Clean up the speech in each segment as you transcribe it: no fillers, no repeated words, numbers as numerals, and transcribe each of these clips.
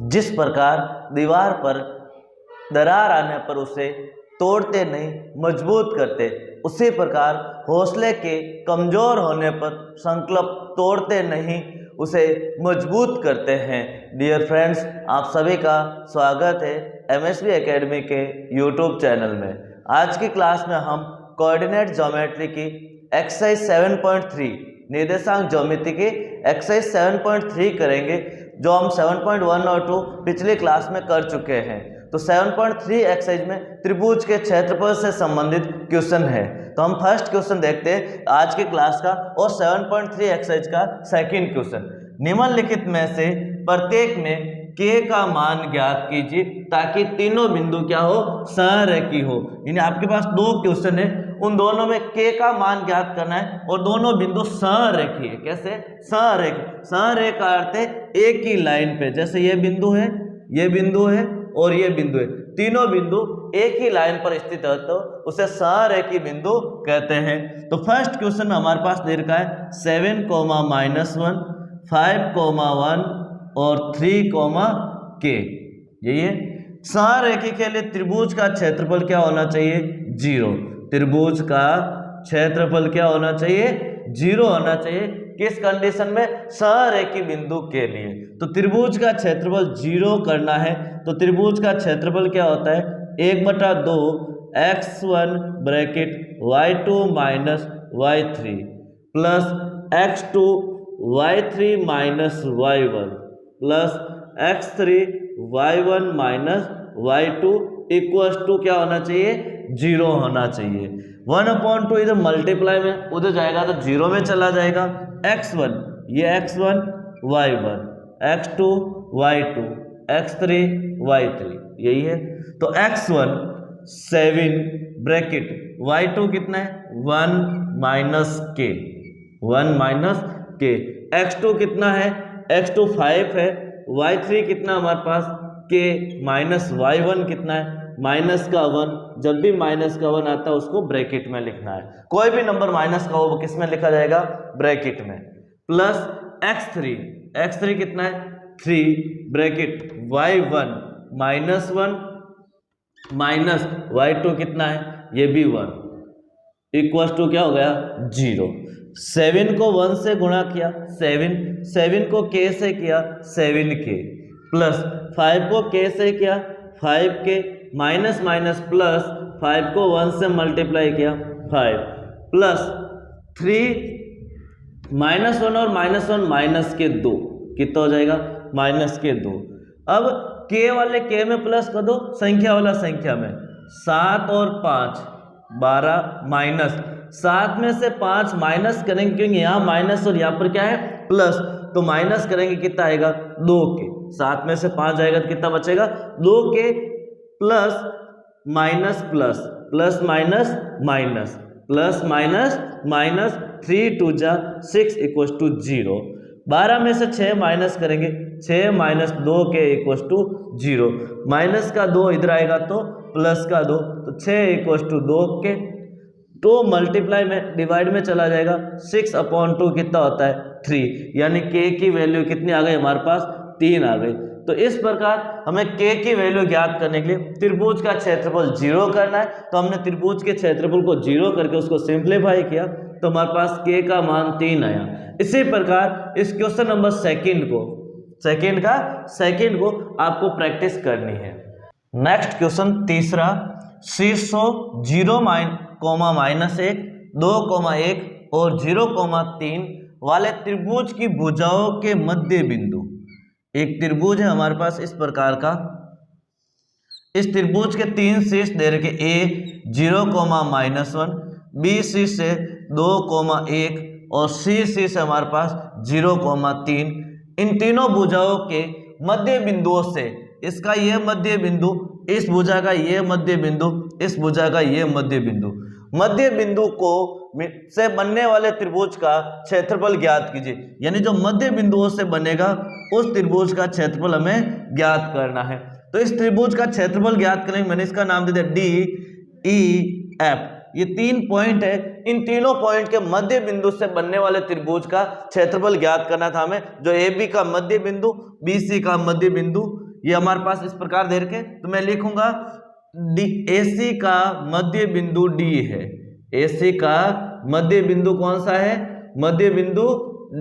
जिस प्रकार दीवार पर दरार आने पर उसे तोड़ते नहीं मजबूत करते, उसी प्रकार हौसले के कमजोर होने पर संकल्प तोड़ते नहीं उसे मजबूत करते हैं। डियर फ्रेंड्स, आप सभी का स्वागत है एमएसवी एकेडमी के यूट्यूब चैनल में। आज की क्लास में हम कोऑर्डिनेट ज्योमेट्री की एक्सरसाइज 7.3 निर्देशांक ज्योमेट्री की एक्सरसाइज 7.3 करेंगे, जो हम 7.1 और 2 पिछली क्लास में कर चुके हैं। तो 7.3 एक्सरसाइज में त्रिभुज के क्षेत्रफल से संबंधित क्वेश्चन है। तो हम फर्स्ट क्वेश्चन देखते हैं आज की क्लास का और 7.3 एक्सरसाइज का सेकंड क्वेश्चन। निम्नलिखित में से प्रत्येक में k का मान ज्ञात कीजिए ताकि तीनों बिंदु क्या हो, समरेखी हो। यानी आपके पास दो क्वेश्चन है, उन दोनों में k का मान ज्ञात करना है और दोनों बिंदु समरेखी है। कैसे समरेखी? समरेखा का अर्थ है एक ही लाइन पे, जैसे ये बिंदु है, ये बिंदु है और ये बिंदु है, तीनों बिंदु एक ही लाइन पर स्थित है तो उसे समरेखी बिंदु कहते हैं। तो फर्स्ट क्वेश्चन में हमारे पास दे रखा है 7, -1, 5, 1 और 3, k। यही है। समरेखी के लिए त्रिभुज का क्षेत्रफल क्या होना चाहिए? 0। त्रिभुज का क्षेत्रफल क्या होना चाहिए? 0 होना चाहिए। किस कंडीशन में? समरेखी बिंदु के लिए। तो त्रिभुज का क्षेत्रफल 0 करना है तो त्रिभुज का क्षेत्रफल क्या होता है? 1/2 x1 bracket y2 minus y3 plus x2 y3 minus y1 plus x3 y1 minus y2 equals to क्या होना चाहिए? 0 होना चाहिए। 1/2 इधर मल्टीप्लाई में उधर जाएगा तो 0 में चला जाएगा। x1 ये x1 y1, x2 y2, x3 y3, यही है। तो x1 7 ब्रैकेट y2 कितना है? 1 minus k, 1 minus k। x2 कितना है? x2 5 है। y3 कितना हमारे पास? k माइनस y1 कितना है? माइनस का 1। जब भी माइनस का 1 आता है उसको ब्रैकेट में लिखना है। कोई भी नंबर माइनस का हो किस में लिखा जाएगा? ब्रैकेट में। प्लस x3 कितना है? 3 bracket y1 minus 1 minus y2 कितना है? ये भी 1 इक्वल टू क्या हो गया? 0। 7 को 1 से गुणा किया 7 को k से किया 7k प्लस 5 को k से किया 5k माइनस माइनस प्लस 5 को 1 से मल्टीप्लाई किया 5 प्लस 3 -1 और -1 माइनस के 2 कितना हो जाएगा? माइनस के 2। अब k वाले k में प्लस कर दो, संख्या वाला संख्या में। 7 और 5 12 माइनस 7 में से 5 माइनस करेंगे क्योंकि यहाँ माइनस और यहाँ पर क्या है? प्लस। तो माइनस करेंगे कितना आएगा? 2k। 7 में से 5 जाएगा तो कितना बचेगा? 2k plus minus plus plus minus minus plus minus minus 3 2 जा 6 इक्वल टू 0। 12 में से 6 माइनस करेंगे 6 minus 2k equal to 0। Minus का 2 इधर आएगा तो प्लस का 2 तो 6 इक्वल टू 2k। 2 मल्टीप्लाई में डिवाइड में चला जाएगा। 6/2 कितना होता है? 3। यानी k की वैल्यू कितनी आ गई हमारे पास? 3 आ गई। तो इस प्रकार हमें k की वैल्यू ज्ञात करने के लिए त्रिभुज का क्षेत्रफल 0 करना है। तो हमने त्रिभुज के क्षेत्रफल को 0 करके उसको सिंप्लीफाई किया तो हमारे पास k का मान 3 आया। इसी प्रकार इस क्वेश्चन नंबर सेकंड को आपको प्रैक्टिस करनी है। नेक्स्ट क्वेश्चन तीसरा, शीर्षों 0, -1, 2, 1 और 0, 3 वाले त्रिभुज की भुजाओं के मध्य बिंदु। एक त्रिभुज है हमारे पास इस प्रकार का। इस त्रिभुज के 3 शीर्ष दे रखे A 0, -1, B शीर्ष है 2, 1 और C शीर्ष है हमारे पास 0, 3। इन तीनों भुजाओं के मध्य बिंदुओं से इसका यह मध्य बिंदु, इस भुजा का यह मध्य बिंदु, इस भुजा का यह मध्य बिंदु, मध्य बिंदु को से बनने वाले त्रिभुज का क्षेत्रफल ज्ञात कीजिए। यानी जो मध्य बिंदुओं से बनेगा उस त्रिभुज का क्षेत्रफल हमें ज्ञात करना है। तो इस त्रिभुज का क्षेत्रफल ज्ञात करने मैंने इसका नाम दे दिया DEF। ये 3 पॉइंट है। इन तीनों पॉइंट के मध्य बिंदु से बनने वाले त्रिभुज का क्षेत्रफल ज्ञात करना था हमें। जो AB का मध्य बिंदु, BC का मध्य बिंदु, ये हमारे पास इस प्रकार दे रखे, तो मैं लिखूंगा AC का मध्य बिंदु D है। AC का मध्य बिंदु कौन सा है? मध्य बिंदु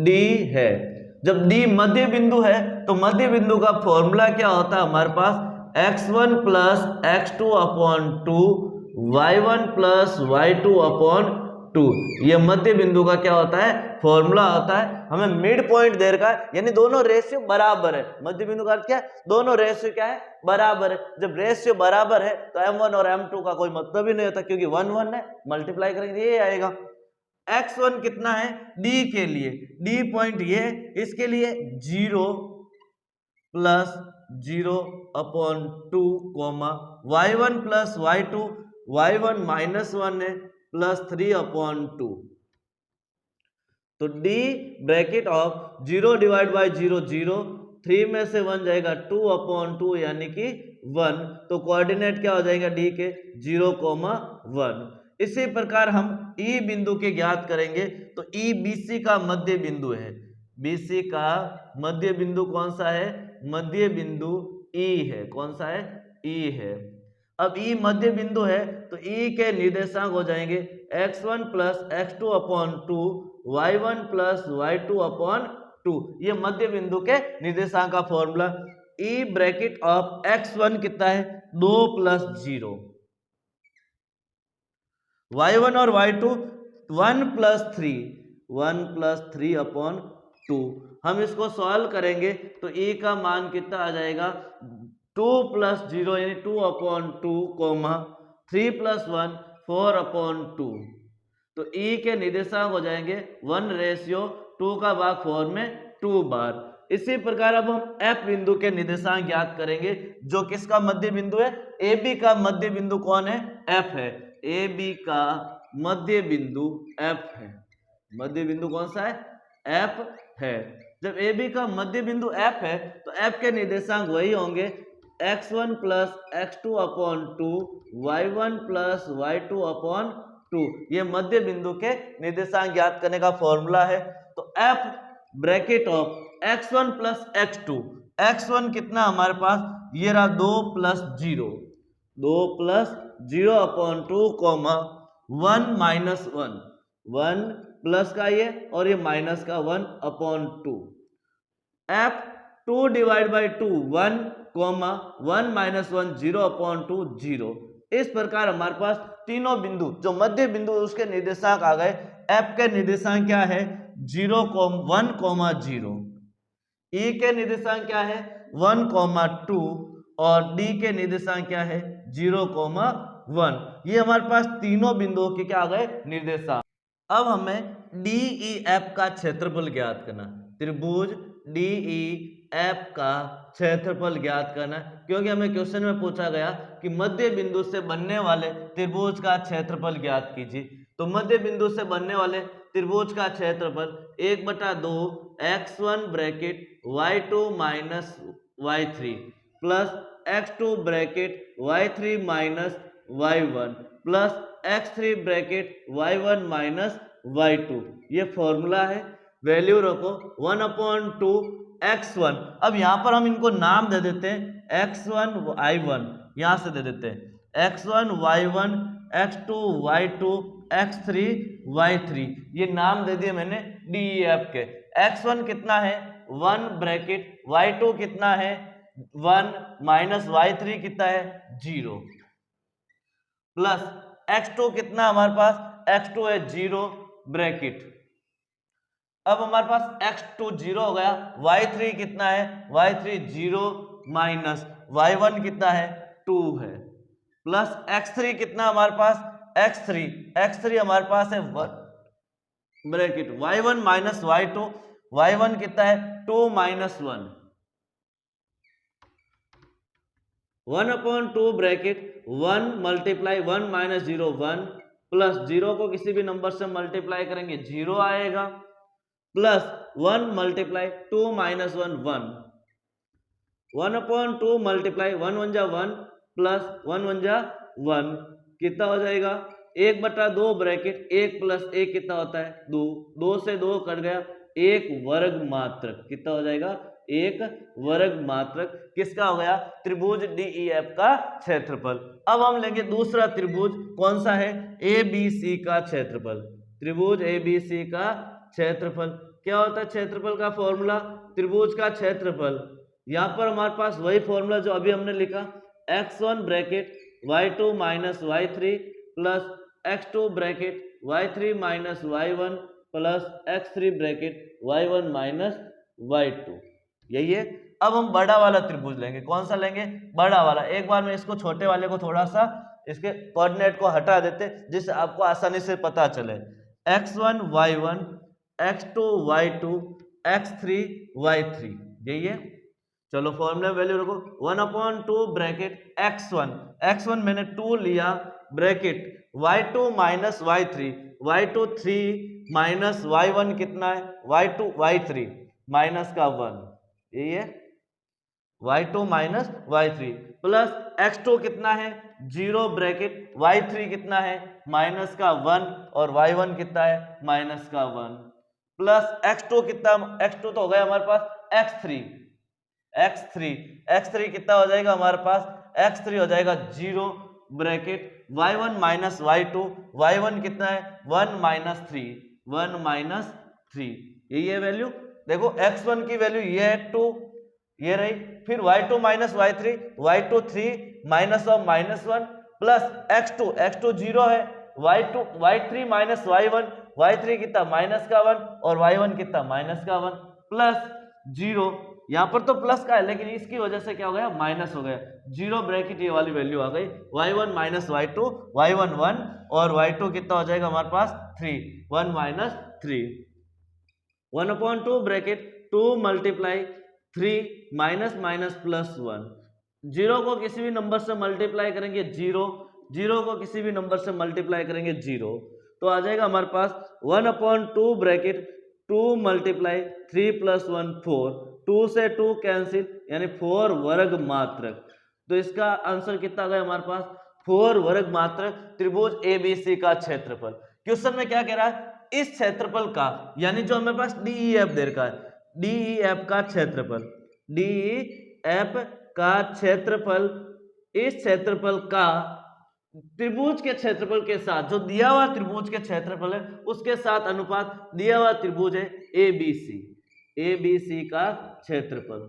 D है। जब D मध्य बिंदु है तो मध्य बिंदु का फॉर्मूला क्या होता है हमारे पास? x1 plus x2 upon 2 y1 plus y2 upon 2। ये मध्य बिंदु का क्या होता है? फॉर्मूला होता है। हमें मिड पॉइंट दे रखा है, यानी दोनों रेशियो बराबर है। मध्य बिंदु का अर्थ क्या है? दोनों रेशियो क्या है? बराबर है। जब रेशियो बराबर है तो m1 और m2 का कोई मतलब ही नहीं होता, क्योंकि 1 1 है, मल्टीप्लाई करेंगे ये आएगा। x1 कितना है? D के लिए, D पॉइंट ये, इसके लिए 0 plus 0 upon 2 comma y1 plus y2, y1 minus 1 है, प्लस 3 अपॉन 2। तो D bracket of 0 divide by 0 0, 3 में से 1 जाएगा 2 अपॉन 2 यानी कि 1। तो कोऑर्डिनेट क्या हो जाएगा D के? 0, 1। इसी प्रकार हम E बिंदु के ज्ञात करेंगे। तो E BC का मध्य बिंदु है। BC का मध्य बिंदु कौन सा है? मध्य बिंदु E है। कौन सा है? E है। अब E मध्य बिंदु है तो E के निर्देशांक हो जाएंगे x1 plus x2 upon 2, y1 plus y2 upon 2। ये मध्य बिंदु के निर्देशांक का formula. E bracket of x1 कितना है? 2 प्लस 0, y1 और y2 1 प्लस 3, 1 प्लस 3 अपॉन 2। हम इसको सॉल्व करेंगे तो E का मान कितना आ जाएगा? 2 प्लस 0 यानी 2 अपॉन 2 कोमा 3 प्लस 1 4 अपॉन 2। तो E के निर्देशांक हो जाएंगे 1 रेशियो 2 का भाग 4 में 2 बार। इसी प्रकार अब हम F बिंदु के निर्देशांक ज्ञात करेंगे, जो किसका मध्य बिंदु है? AB का मध्य बिंदु कौन है? F है। AB का मध्य बिंदु F है। मध्य बिंदु कौन सा है? F है। जब AB का मध्य बिंदु F है तो F के निर्देशांक वही होंगे x1 plus x2 upon 2, y1 plus y2 upon 2। ये मध्य बिंदु के निर्देशांक ज्ञात करने का फॉर्मूला है। तो F bracket of x1 plus x2, x1 कितना हमारे पास? ये रहा 2 plus 0, 2 plus 0 upon 2 comma 1 minus 1, 1 plus का ये और ये माइनस का 1 upon 2। F 2 divide by 2 1 comma 1 minus 1 0 upon 2 0। इस प्रकार हमारे पास तीनों बिंदु, जो मध्य बिंदु उसके निर्देशांक आ गए। F के निर्देशांक क्या है? 0, 1, 0। E के निर्देशांक क्या है? 1, 2 और D के निर्देशांक क्या है? 0, 1। ये हमारे पास तीनों बिंदुओं के क्या आ गए? निर्देशांक। अब हमें DEF का क्षेत्रफल ज्ञात करना। त्रिभुज DEF का क्षेत्रफल ज्ञात करना, क्योंकि हमें क्वेश्चन में पूछा गया कि मध्य बिंदु से बनने वाले त्रिभुज का क्षेत्रफल ज्ञात कीजिए। तो मध्य बिंदु से बनने वाले त्रिभुज का क्षेत्रफल 1/2 x1 bracket y2 minus y3 plus x2 bracket y3 minus y1 plus x3 bracket y1 minus y2। ये फॉर्मूला है। वैल्यू रखो 1/2 x1। अब यहां पर हम इनको नाम दे देते हैं x1 y1, यहां से दे देते हैं x1 y1, x2 y2, x3 y3। ये नाम दे दिए मैंने DEF के। x1 कितना है? 1 ब्रैकेट, y2 कितना है? 1 माइनस y3 कितना है? 0 प्लस x2 कितना हमारे पास? x2 है 0 ब्रैकेट। अब हमारे पास x2 0 हो गया, y3 कितना है? y3 0 माइनस y1 कितना है? 2 है, प्लस x3 कितना हमारे पास? x3 हमारे पास है 1 bracket y1 minus y2, y1 कितना है? 2 minus 1, 1/2 bracket 1 multiply 1 minus 0 1 plus 0 को किसी भी नंबर से मल्टीप्लाई करेंगे 0 आएगा, प्लस 1 मल्टीप्लाई 2 माइनस 1 1, 1/2 मल्टीप्लाई 1 1 जा 1 प्लस 1 1 जा 1 कितना हो जाएगा? 1/2 ब्रैकेट 1 प्लस 1 कितना होता है? 2, 2 से 2 कट गया, 1 वर्ग मात्र कितना हो जाएगा? एक वर्ग मात्रक किसका हो गया, त्रिभुज DEF का क्षेत्रफल। अब हम लेंगे दूसरा त्रिभुज, कौन सा है, ABC का क्षेत्रफल। त्रिभुज ABC का क्षेत्रफल क्या होता है, क्षेत्रफल का फॉर्मूला त्रिभुज का क्षेत्रफल, यहां पर हमारे पास वही फॉर्मूला जो अभी हमने लिखा, x1 bracket y2 minus y3 plus x2 bracket y3 minus y1 plus x3 bracket y1 minus y2, यही है। अब हम बड़ा वाला त्रिभुज लेंगे, कौन सा लेंगे, बड़ा वाला। एक बार में इसको छोटे वाले को थोड़ा सा इसके कोऑर्डिनेट को हटा देते जिससे आपको आसानी से पता चले, x1 y1 x2 y2 x3 y3, यही है। चलो फॉर्मूला वैल्यू रखो, 1/2 ब्रैकेट x1 मैंने 2 लिया bracket y2 minus y3 3 minus y1 कितना है, y2 y3 माइनस का 1, यही है, y2 minus y3 plus x2 कितना है 0 ब्रैकेट y3 कितना है माइनस का 1 और y1 कितना है माइनस का 1 प्लस x2 कितना, x2 तो हो गया हमारे पास x3 कितना हो जाएगा हमारे पास, x3 हो जाएगा 0 ब्रैकेट y1 माइनस y1 कितना है 1 माइनस 3, यही है वैल्यू। देखो x1 की वैल्यू ये है 2, ये रही, फिर y2 minus y2 3 minus of minus 1 plus x2 0 है, y3 माइनस y3 कितना माइनस का 1 और y1 कितना माइनस का 1 प्लस 0, यहां पर तो प्लस का है लेकिन इसकी वजह से क्या हो गया माइनस हो गया, 0 ब्रैकेट ये वाली वैल्यू आ गई, y1 माइनस y2 y1 1 और y2 कितना हो जाएगा हमारे पास 3, 1 minus 3, 1/2 bracket 2 multiply 3 minus minus plus 1, 0 को किसी भी नंबर से मल्टीप्लाई करेंगे 0 को किसी भी नंबर से मल्टीप्लाई करेंगे 0, तो आ जाएगा हमारे पास 1/2 ब्रैकेट 2 मल्टीप्लाई 3 प्लस 1 4, 2 से 2 कैंसिल यानी 4 वर्ग मात्रक, तो इसका आंसर कितना आ गया हमारे पास 4 वर्ग मात्रक त्रिभुज ABC का क्षेत्रफल। क्वेश्चन में क्या कह रहा है, इस क्षेत्रफल का यानी जो हमारे पास DEF दे रखा है, DEF का क्षेत्रफल, DEF का क्षेत्रफल, इस क्षेत्रफल का त्रिभुज के क्षेत्रफल के साथ, जो दिया हुआ त्रिभुज के क्षेत्रफल है उसके साथ अनुपात दिया हुआ त्रिभुज है ABC का क्षेत्रफल।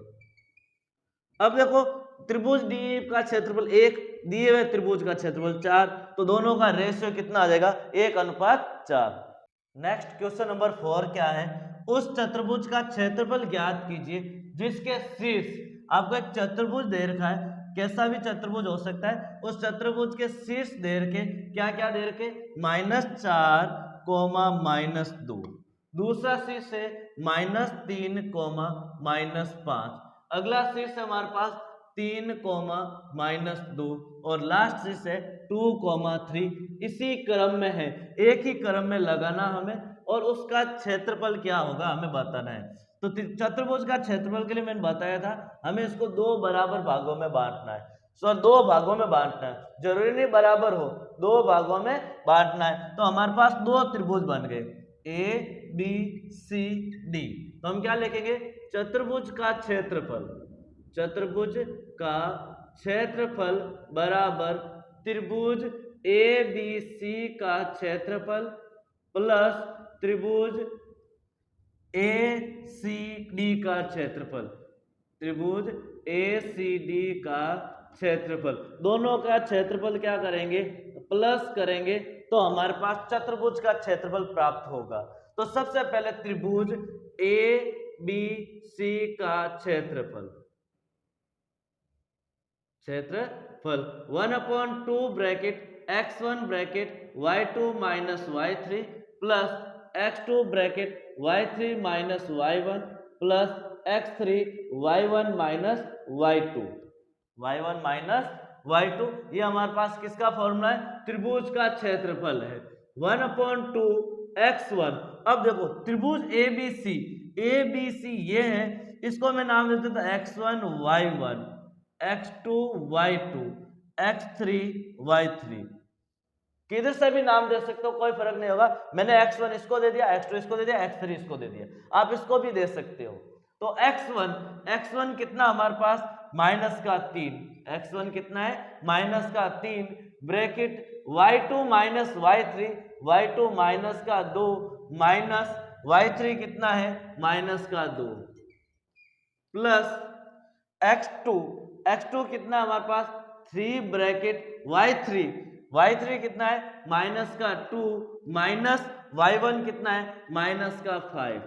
अब देखो त्रिभुज DEF का क्षेत्रफल 1, दिए हुए त्रिभुज का क्षेत्रफल 4, तो दोनों का रेशियो कितना आ जाएगा 1:4। नेक्स्ट क्वेश्चन नंबर 4 क्या है, उस चतुर्भुज का क्षेत्रफल ज्ञात कीजिए जिसके शीर्ष, आपको एक चतुर्भुज दे रखा है, कैसा भी चतुर्भुज हो सकता है, उस चतुर्भुज के शीर्ष दे रखे क्या क्या दे रखे, -4 -2, दूसरा शीर्ष है -3 -5, अगला शीर्ष है हमारे पास 3 -2 और लास्ट शीर्ष है 2 3, इसी क्रम में है, एक ही क्रम में लगाना हमें और उसका क्षेत्रफल क्या होगा हमें बताना है। तो चतुर्भुज का क्षेत्रफल के लिए मैंने बताया था हमें इसको 2 बराबर भागों में बांटना है, सो 2 भागों में बांटना है, जरूरी नहीं बराबर हो, 2 भागों में बांटना है। तो हमारे पास 2 त्रिभुज बन गए ABCD, तो हम क्या लिखेंगे, चतुर्भुज का क्षेत्रफल, चतुर्भुज का क्षेत्रफल बराबर त्रिभुज ABC का क्षेत्रफल प्लस त्रिभुज ACD का क्षेत्रफल, त्रिभुज ACD का क्षेत्रफल, दोनों का क्षेत्रफल क्या करेंगे प्लस करेंगे तो हमारे पास चतुर्भुज का क्षेत्रफल प्राप्त होगा। तो सबसे पहले त्रिभुज ABC का क्षेत्रफल 1/2 bracket x1 bracket y2 minus y3 plus x2 bracket y3 minus y1 plus x3 y1 minus y2, ये हमारे पास किसका फॉर्मूला है, त्रिभुज का क्षेत्रफल है 1/2 x1। अब देखो त्रिभुज ABC ये है, इसको मैं नाम देता था x1 y1 x2 y2 x3 y3, किधर से भी नाम दे सकते हो कोई फर्क नहीं होगा, मैंने x1 इसको दे दिया, x2 इसको दे दिया, x3 इसको दे दिया, आप इसको भी दे सकते हो। तो x1 कितना हमारे पास माइनस का 3, x1 कितना है माइनस का 3, bracket y2 minus y3 minus का 2 माइनस y3 कितना है माइनस का 2 प्लस x2 कितना हमारे पास 3 ब्रैकेट y3 कितना है माइनस का 2 माइनस y1 कितना है माइनस का 5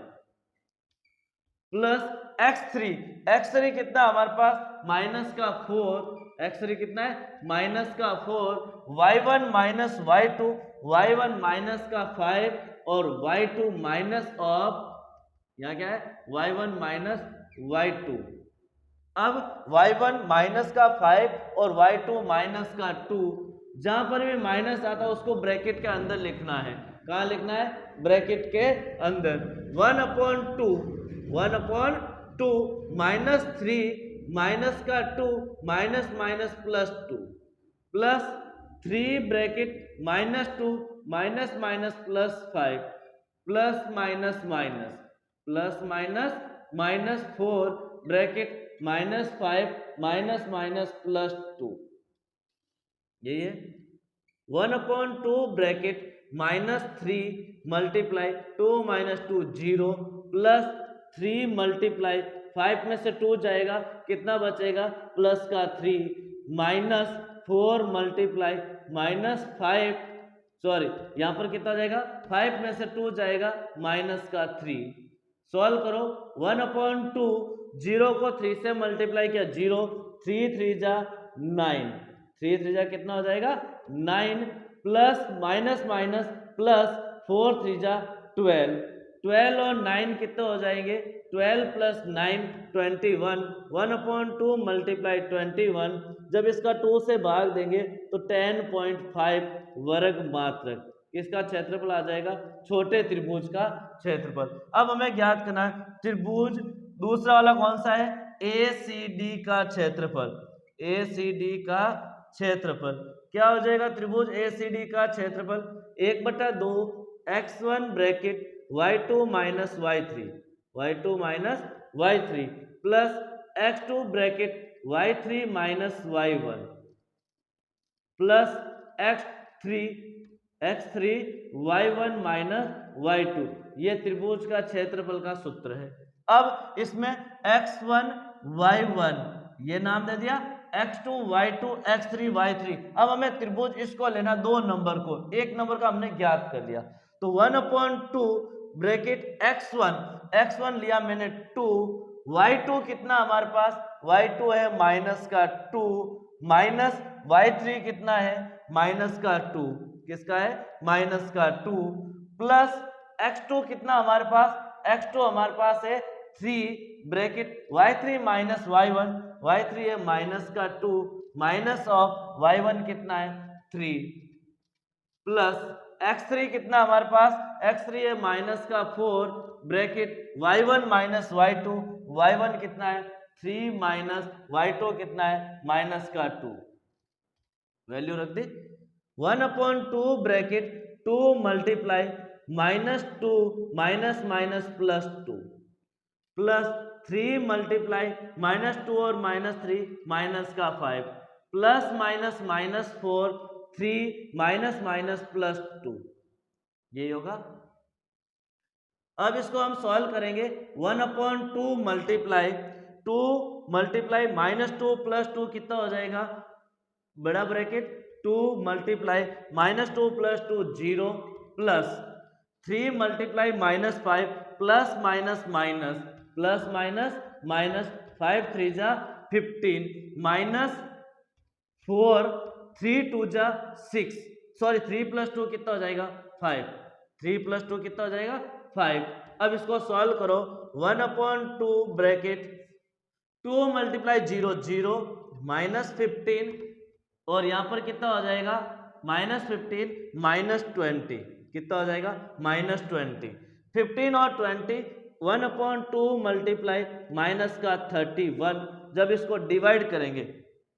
प्लस x3 कितना हमारे पास माइनस का 4, x3 कितना है माइनस का 4, y1 माइनस y1 माइनस का 5 और y2 माइनस ऑफ यहाँ क्या है y1 माइनस y2। अब y1 माइनस का 5 और y2 माइनस का 2, जहां पर भी माइनस आता है उसको ब्रैकेट के अंदर लिखना है। कहाँ लिखना है ब्रैकेट के अंदर। 1/2 माइनस 3 माइनस का 2 minus minus plus 2 plus 3 bracket -2 minus minus plus 5 plus minus minus plus minus minus 4 bracket -5 minus minus plus 2, यही है 1/2 bracket -3 multiply 2 minus 2 0 plus 3 multiply 5 में से 2 जाएगा कितना बचेगा प्लस का 3 माइनस 4 मल्टीप्लाई -5 सॉरी यहाँ पर कितना जाएगा 5 में से 2 जाएगा माइनस का 3। सॉल्व करो 1/2 0 को 3 से मल्टीप्लाई किया 0 3 3 जा 9 3 3 जा कितना हो जाएगा 9 प्लस माइनस माइनस प्लस 4 3 जा 12 और 9 कितने हो जाएंगे 12 प्लस 9 21 1/2 मल्टीप्लाई 21 जब इसका 2 से भाग देंगे तो 10.5 वर्ग मात्रक इसका क्षेत्रफल आ जाएगा छोटे त्रिभुज का क्षेत्रफल। अब हमें ज्ञात करना है त्रिभुज दूसरा वाला कौन सा है ACD का क्षेत्रफल। ACD का क्षेत्रफल क्या हो जाएगा त्रिभुज ACD का क्षेत्रफल 1/2 x1 bracket y2 minus y3 plus x2 bracket y3 minus y1 plus x3 y1 minus y2, ये त्रिभुज का क्षेत्रफल का सूत्र है। अब इसमें x1 y1 ये नाम दे दिया, x2 y2 x3 y3। अब हमें त्रिभुज इसको लेना 2 नंबर को, 1 नंबर का हमने ज्ञात कर लिया तो 1/2 ब्रैकेट x1 लिया मैंने 2 y2 कितना हमारे पास y2 है माइनस का 2 माइनस y3 कितना है माइनस का 2 किसका है माइनस का 2 प्लस x2 कितना हमारे पास x2 हमारे पास है 3 ब्रैकेट y3 माइनस y3 है माइनस का 2 माइनस ऑफ y1 कितना है 3 प्लस x3 कितना हमारे पास x3 है माइनस का 4 ब्रैकेट y1 माइनस y1 कितना है 3 माइनस y2 कितना है माइनस का 2, वैल्यू रख दी 1/2 bracket 2 multiply -2 minus minus plus 2 plus 3 multiply -2 और -3 माइनस का 5 plus minus minus 4 3 minus minus plus 2, यही होगा। अब इसको हम सॉल्व करेंगे 1/2 मल्टीप्लाई -2 प्लस 2 कितना हो जाएगा बड़ा bracket 2 multiply -2 plus 2 0 plus 3 multiply -5 plus minus minus 5 3 जा 15 माइनस 4 3 2 जा 6 सॉरी 3 प्लस 2 कितना हो जाएगा 5 3 प्लस 2 कितना हो जाएगा 5। अब इसको सॉल्व करो 1/2 ब्रैकेट 2 मल्टीप्लाई 0 0 माइनस 15 और यहाँ पर कितना हो जाएगा -15 -20 कितना हो जाएगा -20 15 और 20 1/2 मल्टीप्लाई माइनस का 31 जब इसको डिवाइड करेंगे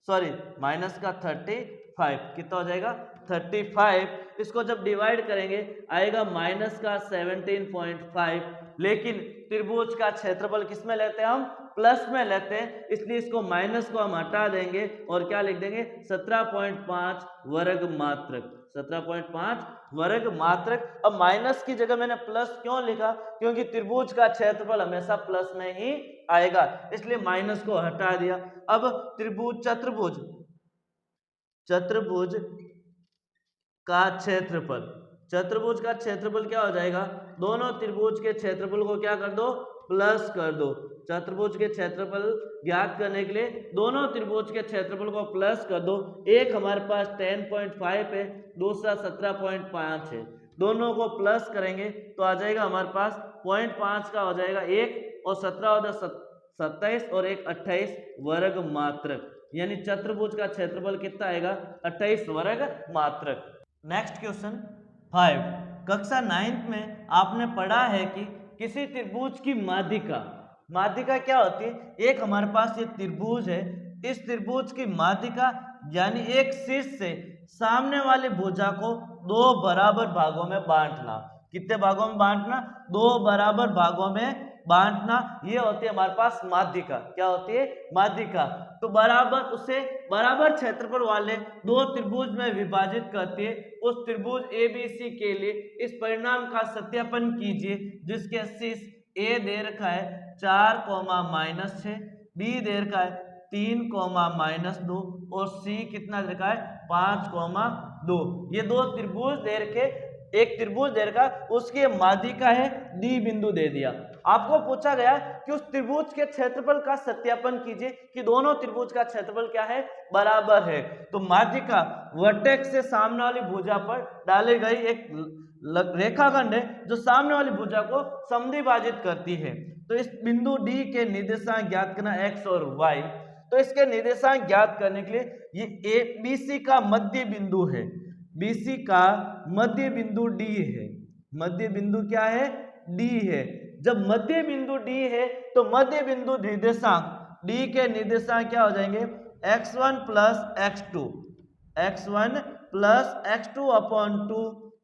सॉरी माइनस का 35, कितना हो जाएगा 35। इसको जब डिवाइड करेंगे आएगा माइनस का 17.5, लेकिन त्रिभुज का क्षेत्रफल किस में लेते हैं हम, प्लस में लेते हैं, इसलिए इसको माइनस को हम हटा देंगे और क्या लिख देंगे 17.5 वर्ग मात्रक, 17.5 वर्ग मात्रक। अब माइनस की जगह मैंने प्लस क्यों लिखा, क्योंकि त्रिभुज का क्षेत्रफल हमेशा प्लस में ही आएगा, इसलिए माइनस को हटा दिया। अब त्रिभुज चतुर्भुज का क्षेत्रफल, चतुर्भुज का क्षेत्रफल क्या हो जाएगा, दोनों त्रिभुज के क्षेत्रफल को क्या कर दो, प्लस कर दो। चतुर्भुज के क्षेत्रफल ज्ञात करने के लिए दोनों त्रिभुज के क्षेत्रफल को प्लस कर दो। एक हमारे पास 10.5 है, दूसरा 17.5 है, दोनों को प्लस करेंगे तो आ जाएगा हमारे पास 0.5 का हो जाएगा 1 और 17 27 और 1 28 वर्ग मात्रक, यानी चतुर्भुज का क्षेत्रफल कितना आएगा 28 वर्ग मात्रक। नेक्स्ट क्वेश्चन 5, कक्षा 9th में आपने पढ़ा है कि किसी त्रिभुज की माध्यिका, माध्यिका क्या होती है, एक हमारे पास ये त्रिभुज है, इस त्रिभुज की माध्यिका यानी एक शीर्ष से सामने वाली भुजा को दो बराबर भागों में बांटना। कितने भागों में बांटना, दो बराबर भागों में बांटना, ये होती है हमारे पास माध्यिका। क्या होती है, माध्यिका। तो बराबर उसे बराबर क्षेत्रफल वाले दो त्रिभुज में विभाजित करती है। उस त्रिभुज ABC के लिए इस परिणाम का सत्यापन कीजिए, जिसके शीर्ष A दे रखा है 4, -6, B दे रखा है 3, -2 और C कितना दे रखा है 5, 2। ये दो त्रिभुज दे रखे, एक त्रिभुज दे रखा, उसकी माध्यिका है, D बिंदु दे दिया। आपको पूछा गया कि उस त्रिभुज के क्षेत्रफल का सत्यापन कीजिए कि दोनों त्रिभुज का क्षेत्रफल क्या है, बराबर है। तो माध्यिका वर्टेक्स से सामने वाली भुजा पर डाली गई एक रेखाखंड है जो सामने वाली भुजा को समद्विभाजित करती है। तो इस बिंदु D के निर्देशांक ज्ञात करना x और y। तो इसके निर्देशांक ज्ञात करने के लिए ये ABC का मध्य बिंदु है, BC का मध्य बिंदु D है। मध्य बिंदु क्या है, D है। जब मध्य बिंदु D है तो मध्य बिंदु निर्देशांक D के निर्देशांक क्या हो जाएंगे, x1 plus x2, x1 plus x2 upon 2,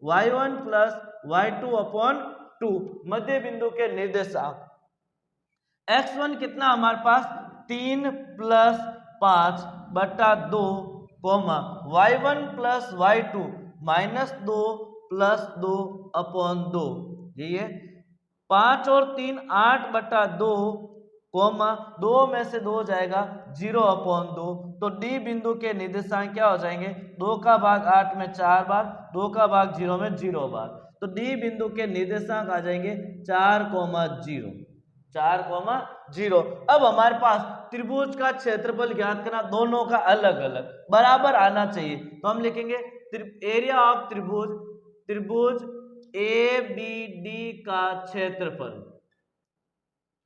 y1 plus y2 upon 2। मध्य बिंदु के निर्देशांक x1 कितना हमारे पास 3 प्लस 5 बटा 2, y1 plus y2 -2 plus 2 upon 2, यही है। 5 और 3 8 बटा 2, 2 में से 2 जाएगा 0 अपॉन 2। तो D बिंदु के निर्देशांक क्या हो जाएंगे, 2 का भाग 8 में 4 बार, 2 का भाग 0 में 0 बार। तो D बिंदु के निर्देशांक आ जाएंगे 4, 0, 4, 0। अब हमारे पास त्रिभुज का क्षेत्रफल ज्ञात करना, दोनों का अलग अलग बराबर आना चाहिए। तो हम लिखेंगे एरिया ऑफ त्रिभुज ABD का क्षेत्रफल,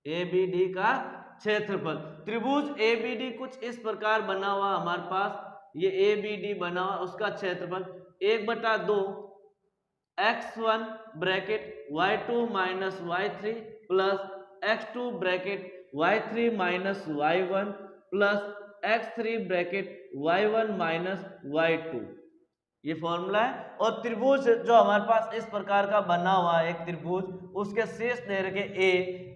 ABD का क्षेत्रफल। त्रिभुज ABD कुछ इस प्रकार बना हुआ हमारे पास, ये ABD बना हुआ, उसका क्षेत्रफल 1/2 x1 bracket y2 minus y3 plus x2 bracket y3 minus y1 plus x3 bracket y1 minus y2, ये फॉर्मूला है। और त्रिभुज जो हमारे पास इस प्रकार का बना हुआ है, एक त्रिभुज, उसके शेष दे रखे A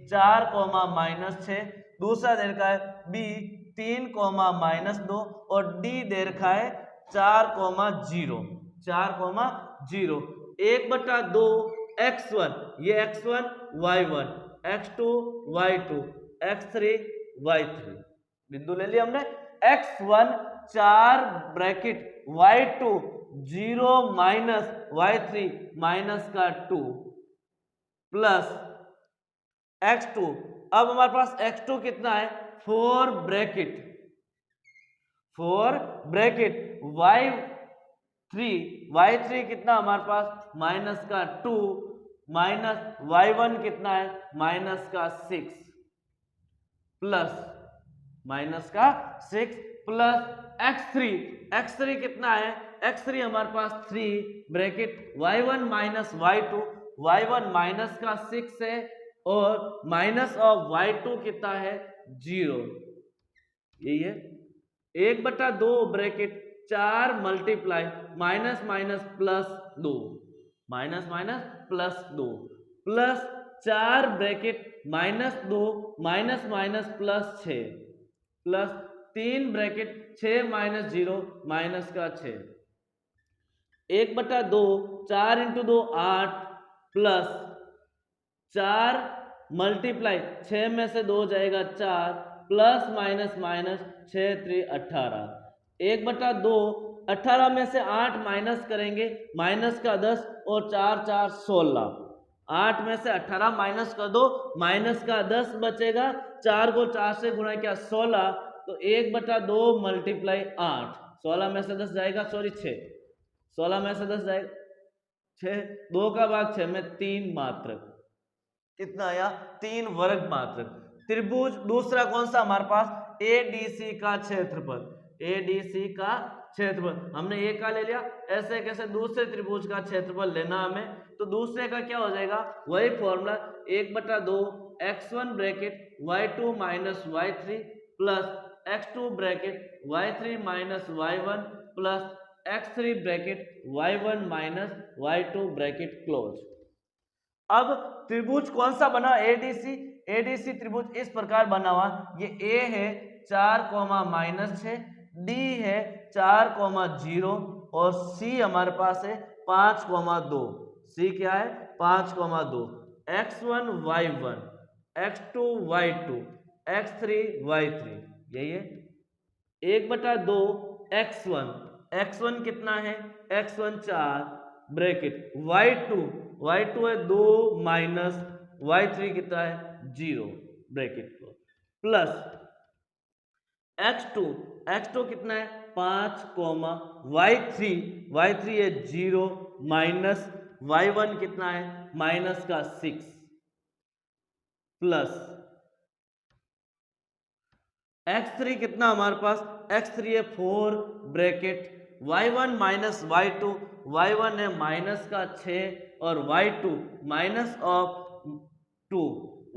4, -6, दूसरा दे रखा है B 3, -2 और D दे रखा है 4, 0, 4, 0। 1/2 x1, ये x1 y1, x2 y2, x3 y3, बिंदु ले लिया हमने। x1 4 bracket y2 0 minus y3 minus का 2 प्लस x2। अब हमारे पास x2 कितना है, 4 ब्रैकेट y3 कितना हमारे पास माइनस का 2 माइनस y1 कितना है माइनस का 6 प्लस माइनस का 6 प्लस x3 कितना है, x3 हमारे पास 3 bracket y1 minus y2, y1 minus का 6 है और माइनस ऑफ y2 कितना है 0, यही है 1/2 bracket 4 multiply minus minus plus 2 minus minus plus 2 plus 4 bracket -2 minus minus plus 6 plus 3 bracket 6 minus 0 minus का 6 1/2 4 इंटू 2 8 प्लस 4 मल्टीप्लाई 6 में से 2 जाएगा 4 प्लस माइनस माइनस 6 3 18 1/2 18 में से 8 माइनस करेंगे माइनस का 10 और 4 4 16 8 में से 18 माइनस कर दो माइनस का 10 बचेगा 4 को 4 से गुणा किया 16 तो 1/2 मल्टीप्लाई 8 16 में से 10 जाएगा सॉरी 6 16 में से 10 जाएगा 6 2 का भाग 6 में 3 मात्रक कितना आया 3 वर्ग मात्रक। त्रिभुज दूसरा कौन सा हमारे पास एडीसी का क्षेत्रफल, एडीसी का क्षेत्रफल हमने ए का ले लिया, ऐसे कैसे दूसरे त्रिभुज का क्षेत्रफल लेना हमें, तो दूसरे का क्या हो जाएगा वही formula 1/2 x1 bracket y2 minus y3 plus x2 bracket y3 minus y1 plus x3 bracket y1 minus y2 bracket close. अब त्रिभुज कौन सा बना एडीसी, एडीसी त्रिभुज इस प्रकार बना हुआ, ये ए है 4 -6, डी है 4 0 और सी हमारे पास है 5 2, सी क्या है 5 2, x1 y1 x2 y2 x3 y3 यही है 1/2 x1, x1 कितना है x1 4 ब्रैकेट y2 है 2 माइनस y3 कितना है 0 ब्रैकेट को प्लस x2 कितना है 5 y3 है 0 माइनस y1 कितना है माइनस का 6 प्लस x3 कितना हमारे पास x3 है 4 ब्रैकेट y1 माइनस y1 है माइनस का 6 और y2 माइनस ऑफ 2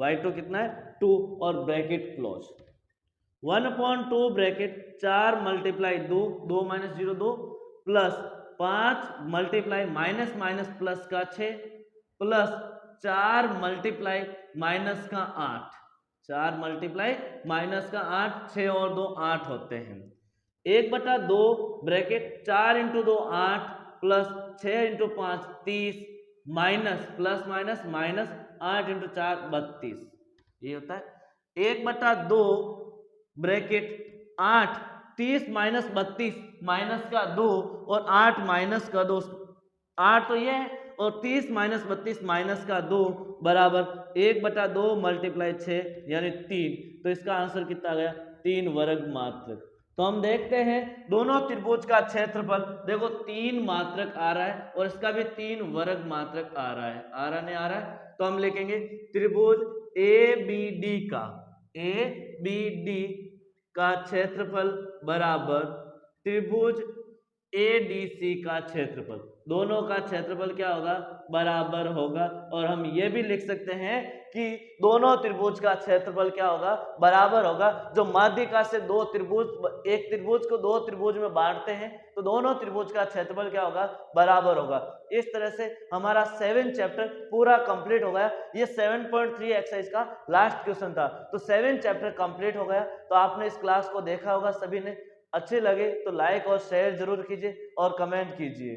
y2 कितना है 2 और bracket close 1/2 bracket 4 multiply 2 minus 0 2 plus 5 multiply minus minus plus का 6 प्लस 4 मल्टीप्लाई माइनस का 8 4 मल्टीप्लाई माइनस का 8 6 और 2 8 होते हैं 1/2 bracket 4 into 2 8 plus 6 into 5 30 minus plus minus minus 8 into 4 32 ये होता है 1/2 ब्रैकेट 8 30 माइनस 32 माइनस का 2 और 8 माइनस का 2 8 तो ये है और 30 माइनस 32 माइनस का 2 बराबर 1/2 मल्टीप्लाई 6 यानी 3, तो इसका आंसर कितना गया 3 वर्ग मात्रक। तो हम देखते हैं दोनों त्रिभुज का क्षेत्रफल, देखो 3 मात्रक आ रहा है और इसका भी 3 वर्ग मात्रक आ रहा है, आ रहा नहीं आ रहा है, तो हम लिखेंगे त्रिभुज ABD का क्षेत्रफल बराबर त्रिभुज ADC का क्षेत्रफल, दोनों का क्षेत्रफल क्या होगा बराबर होगा। और हम ये भी लिख सकते हैं कि दोनों त्रिभुज का क्षेत्रफल क्या होगा बराबर होगा। जो माध्यिका से दो त्रिभुज एक त्रिभुज को दो त्रिभुज में बांटते हैं तो दोनों त्रिभुज का क्षेत्रफल क्या होगा बराबर होगा। इस तरह से हमारा 7 चैप्टर पूरा कंप्लीट हो गया। ये 7.3 एक्सरसाइज का लास्ट क्वेश्चन था, तो 7 चैप्टर कंप्लीट हो गया। तो आपने इस क्लास को देखा होगा सभी ने, अच्छे लगे तो लाइक और शेयर जरूर कीजिए और कमेंट कीजिए।